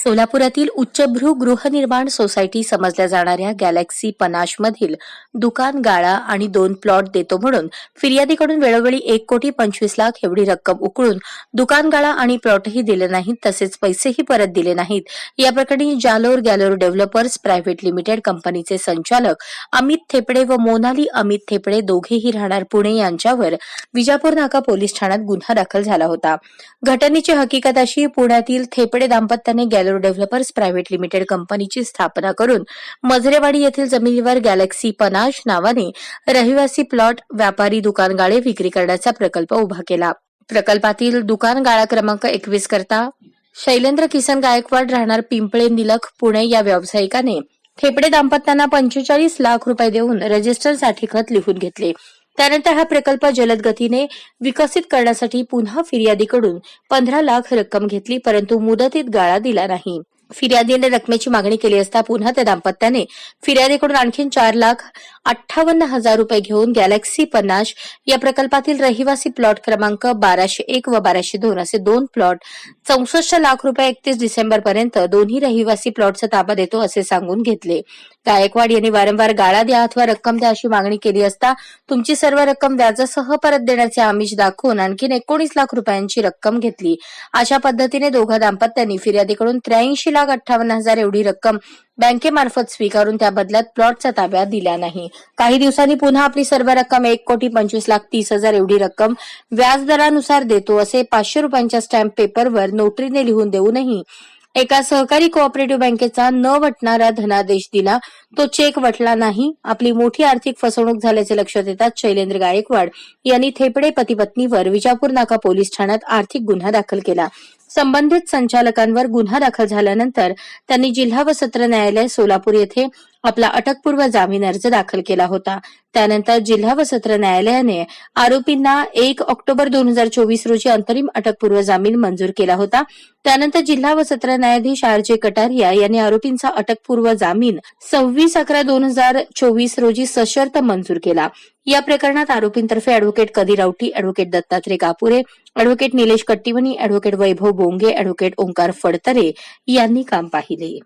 सोलापुरातील उच्चभ्रू गृहनिर्माण सोसायटी समजल्या जाणाऱ्या गॅलेक्सी पनाश मधील दुकान गाळा आणि 2 प्लॉट देतो म्हणून फिर्यादीकडून वेळोवेळी 1,25,00,000 एवढी रक्कम उकळून दुकान गाळा आणि प्लॉटही दिले नाहीत, तसेच पैसेही परत दिले नाहीत. या प्रकरणी जालोर गॅलोर डेव्हलपर्स प्रायव्हेट लिमिटेड कंपनीचे संचालक अमित थेपडे व मोनाली अमित थेपडे दोघेही राहणार पुणे यांच्यावर विजापूर नाका पोलीस ठाण्यात गुन्हा दाखल झाला होता. घटनेची हकीकत अशी, पुण्यातील थेपडे दाम्पत्याने गॅलोर डेव्हलपर्स प्रायव्हेट लिमिटेड कंपनीची स्थापना करून मजरेवाडी येथील जमिनीवर गॅलेक्सी पनाश नावाने रहिवासी प्लॉट, व्यापारी दुकान गाळे विक्री करण्याचा प्रकल्प उभा केला. प्रकल्पातील दुकान गाळा क्रमांक 21 करता शैलेंद्र किसन गायकवाड राहणार पिंपळे निलख पुणे या व्यावसायिकाने थेपडे दाम्पत्यांना 45 लाख रुपये देऊन रजिस्टरसाठी खत लिहून घेतले. त्यानंतर हा प्रकल्प जलद गतीने विकसित करण्यासाठी पुन्हा फिर्यादीकडून 15 लाख रक्कम घेतली, परंतु मुदतीत गाळा दिला नाही. फिर्यादीने रकमेची मागणी केली असता पुन्हा त्या दाम्पत्याने फिर्यादीकडून आणखी 4,58,000 रुपये घेऊन गॅलेक्सी पनाश या प्रकल्पातील रहिवासी प्लॉट क्रमांक 1201 व 1202 असे 2 प्लॉट 64 लाख रुपये 31 डिसेंबर पर्यंत दोन्ही रहिवासी प्लॉटचा ताबा देतो असे सांगून घेतले. गायकवाड यांनी वारंवार गाळा द्या अथवा रक्कम द्या अशी मागणी केली असता तुमची सर्व रक्कम व्याजासह परत देण्याचे आमिष दाखवून आणखी 19 लाख रुपयांची रक्कम घेतली. अशा पद्धतीने दोघा दाम्पत्यांनी फिर्यादीकडून 83,58,000 एवढी रक्कम बँकेमार्फत स्वीकारून त्या बदल्यात प्लॉटचा ताबा दिला नाही. काही दिवसांनी पुन्हा आपली सर्व रक्कम 1,25,30,000 एवढी रक्कम व्याजदरानुसार देतो असे 500 रुपयांच्या स्टॅम्प पेपरवर नोटरीने लिहून देऊनही एका सहकारी कोऑपरेटिव्ह बँकेचा न वटणारा धनादेश दिला. तो चेक वटला नाही. आपली मोठी आर्थिक फसवणूक झाल्याचे लक्षात येतात शैलेंद्र गायकवाड यांनी थेपडे पती पत्नीवर विजापूर नाका पोलीस ठाण्यात आर्थिक गुन्हा दाखल केला. संबंधित संचालकांवर गुन्हा दाखल झाल्यानंतर त्यांनी जिल्हा व सत्र न्यायालय सोलापूर येथे आपला अटकपूर्व जामीन अर्ज दाखल केला होता. त्यानंतर जिल्हा व सत्र न्यायालयाने आरोपींना 1 ऑक्टोबर 2024 रोजी अंतरिम अटकपूर्व जामीन मंजूर केला होता. त्यानंतर जिल्हा व सत्र न्यायाधीश R.J. कटारिया यांनी आरोपींचा अटकपूर्व जामीन 26/11/2024 रोजी सशर्त मंजूर केला. या प्रकरणात आरोपींतर्फे advocate Qadir Rauti, advocate Dattatray Kapure, advocate Nilesh Kattivani, advocate Vaibhav Bonge, advocate Omkar Phadtare यांनी काम पाहिले.